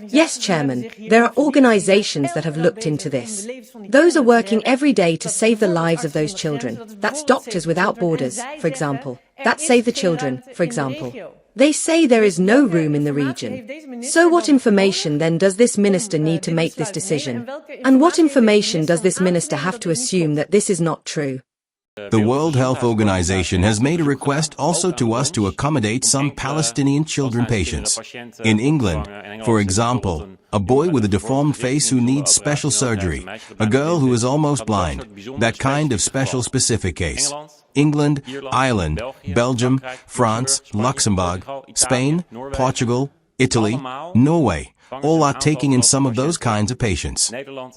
Yes, Chairman, there are organizations that have looked into this. Those are working every day to save the lives of those children. That's Doctors Without Borders, for example. That's Save the Children, for example. They say there is no room in the region. So what information then does this minister need to make this decision? And what information does this minister have to assume that this is not true? The World Health Organization has made a request also to us to accommodate some Palestinian children patients. In England, for example, a boy with a deformed face who needs special surgery, a girl who is almost blind, that kind of special specific case. England, Ireland, Belgium, France, Luxembourg, Spain, Portugal, Italy, Norway, all are taking in some of those kinds of patients.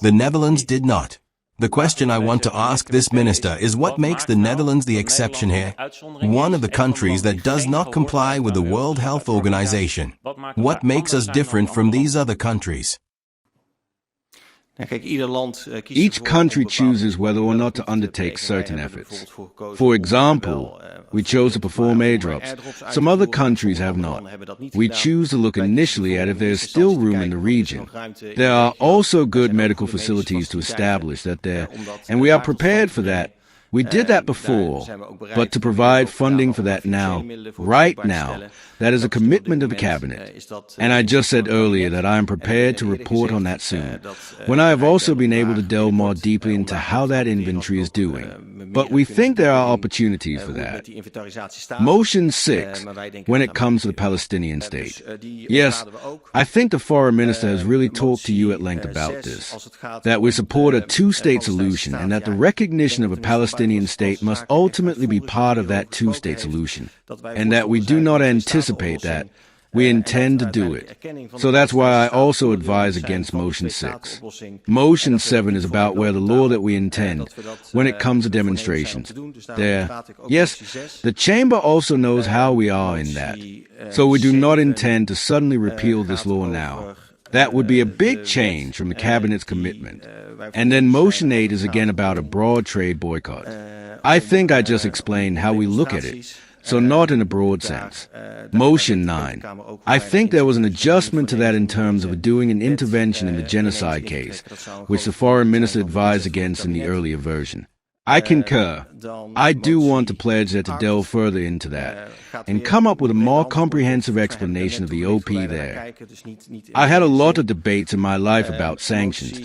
The Netherlands did not. The question I want to ask this minister is what makes the Netherlands the exception here? One of the countries that does not comply with the World Health Organization. What makes us different from these other countries? Each country chooses whether or not to undertake certain efforts. For example, we chose to perform airdrops. Some other countries have not. We choose to look initially at if there is still room in the region. There are also good medical facilities to establish that there, and we are prepared for that. We did that before, but to provide funding for that now, right now, that is a commitment of the Cabinet. And I just said earlier that I am prepared to report on that soon, when I have also been able to delve more deeply into how that inventory is doing. But we think there are opportunities for that. Motion 6, when it comes to the Palestinian state. Yes, I think the Foreign Minister has really talked to you at length about this, that we support a two-state solution and that the recognition of a Palestinian state must ultimately be part of that two-state solution, and that we do not anticipate that. We intend to do it. So that's why I also advise against Motion 6. Motion 7 is about where the law that we intend, when it comes to demonstrations. There, yes, the Chamber also knows how we are in that. So we do not intend to suddenly repeal this law now. That would be a big change from the Cabinet's commitment. And then Motion 8 is again about a broad trade boycott. I think I just explained how we look at it. So not in a broad sense. Motion 9. I think there was an adjustment to that in terms of doing an intervention in the genocide case, which the Foreign Minister advised against in the earlier version. I concur. I do want to pledge that to delve further into that and come up with a more comprehensive explanation of the OP there. I had a lot of debates in my life about sanctions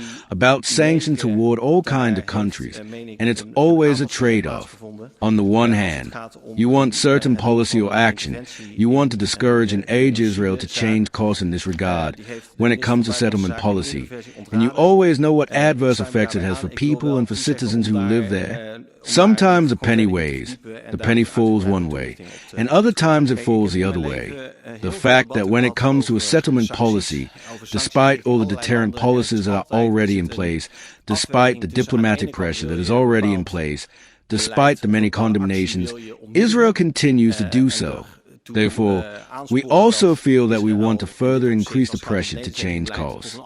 toward all kinds of countries, and it's always a trade-off. On the one hand, you want certain policy or action. You want to discourage and urge Israel to change course in this regard when it comes to settlement policy, and you always know what adverse effects it has for people and for citizens who live there. Sometimes a penny weighs. The penny falls one way, and other times it falls the other way. The fact that when it comes to a settlement policy, despite all the deterrent policies that are already in place, despite the diplomatic pressure that is already in place, despite the many condemnations, Israel continues to do so. Therefore, we also feel that we want to further increase the pressure to change course.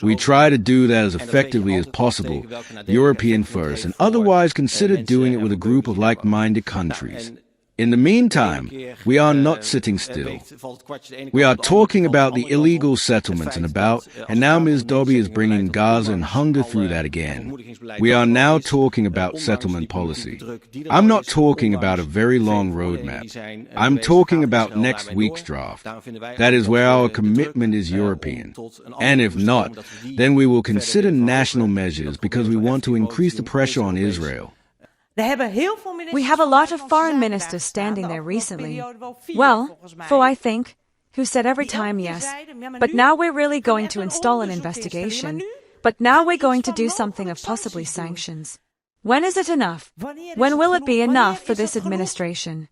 We try to do that as effectively as possible, European first, and otherwise consider doing it with a group of like-minded countries. In the meantime, we are not sitting still. We are talking about the illegal settlements and now Ms. Dobby is bringing Gaza and hunger through that again. We are now talking about settlement policy. I'm not talking about a very long roadmap. I'm talking about next week's draft. That is where our commitment is European. And if not, then we will consider national measures because we want to increase the pressure on Israel. We have a lot of foreign ministers standing there recently. Well, 4 I think, who said every time yes, but now we're really going to install an investigation, but now we're going to do something of possibly sanctions. When is it enough? When will it be enough for this administration?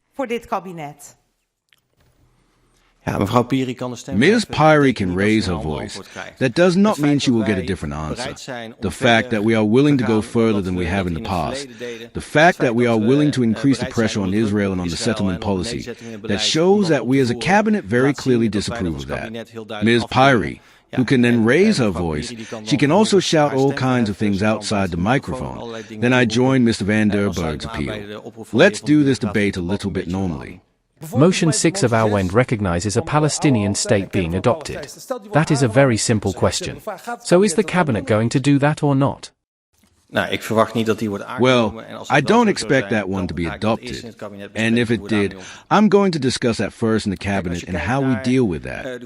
Ms. Piri can raise her voice. That does not mean she will get a different answer. The fact that we are willing to go further than we have in the past, the fact that we are willing to increase the pressure on Israel and on the settlement policy, that shows that we as a cabinet very clearly disapprove of that. Ms. Piri, who can then raise her voice, she can also shout all kinds of things outside the microphone. Then I join Mr. Van der Berg's appeal. Let's do this debate a little bit normally. Motion 6 of our end recognizes a Palestinian state being adopted. That is a very simple question. So is the cabinet going to do that or not? Well, I don't expect that one to be adopted. And if it did, I'm going to discuss that first in the cabinet and how we deal with that.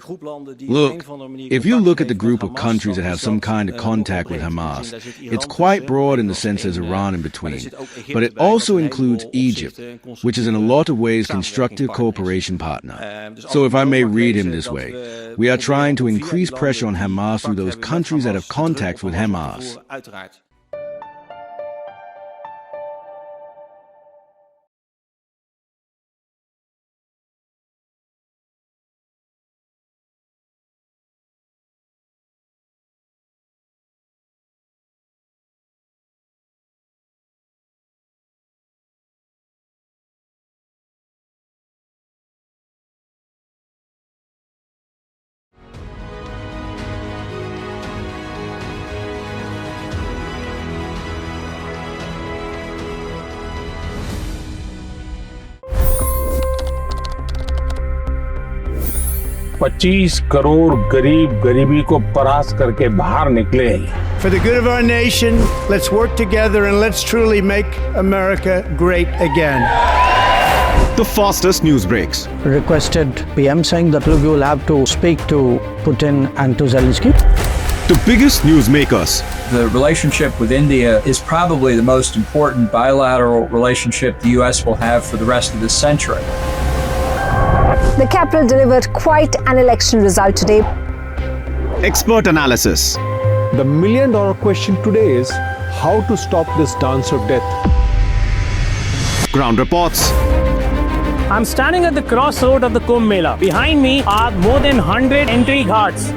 Look, if you look at the group of countries that have some kind of contact with Hamas, it's quite broad in the sense there's Iran in between. But it also includes Egypt, which is in a lot of ways constructive cooperation partner. So if I may read him this way, we are trying to increase pressure on Hamas through those countries that have contacts with Hamas. $25 crore गरीब गरीबी को परास्त करके बाहर निकले। For the good of our nation, let's work together and let's truly make America great again. The fastest news breaks. Requested PM saying that look, you will have to speak to Putin and to Zelensky. The biggest news makers. The relationship with India is probably the most important bilateral relationship the U.S. will have for the rest of this century. The capital delivered quite an election result today. Expert analysis. The million-dollar question today is how to stop this dance of death. Ground reports. I'm standing at the crossroad of the Kumbh Mela. Behind me are more than 100 entry guards.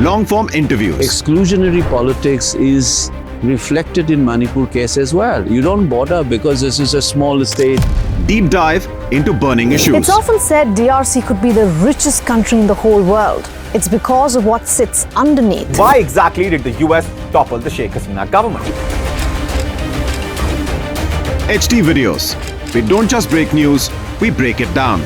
Long-form interviews. Exclusionary politics is reflected in Manipur case as well. You don't bother because this is a small state. Deep dive into burning issues. It's often said DRC could be the richest country in the whole world. It's because of what sits underneath. Why exactly did the US topple the Sheikh Hasina government? HT videos. We don't just break news, we break it down.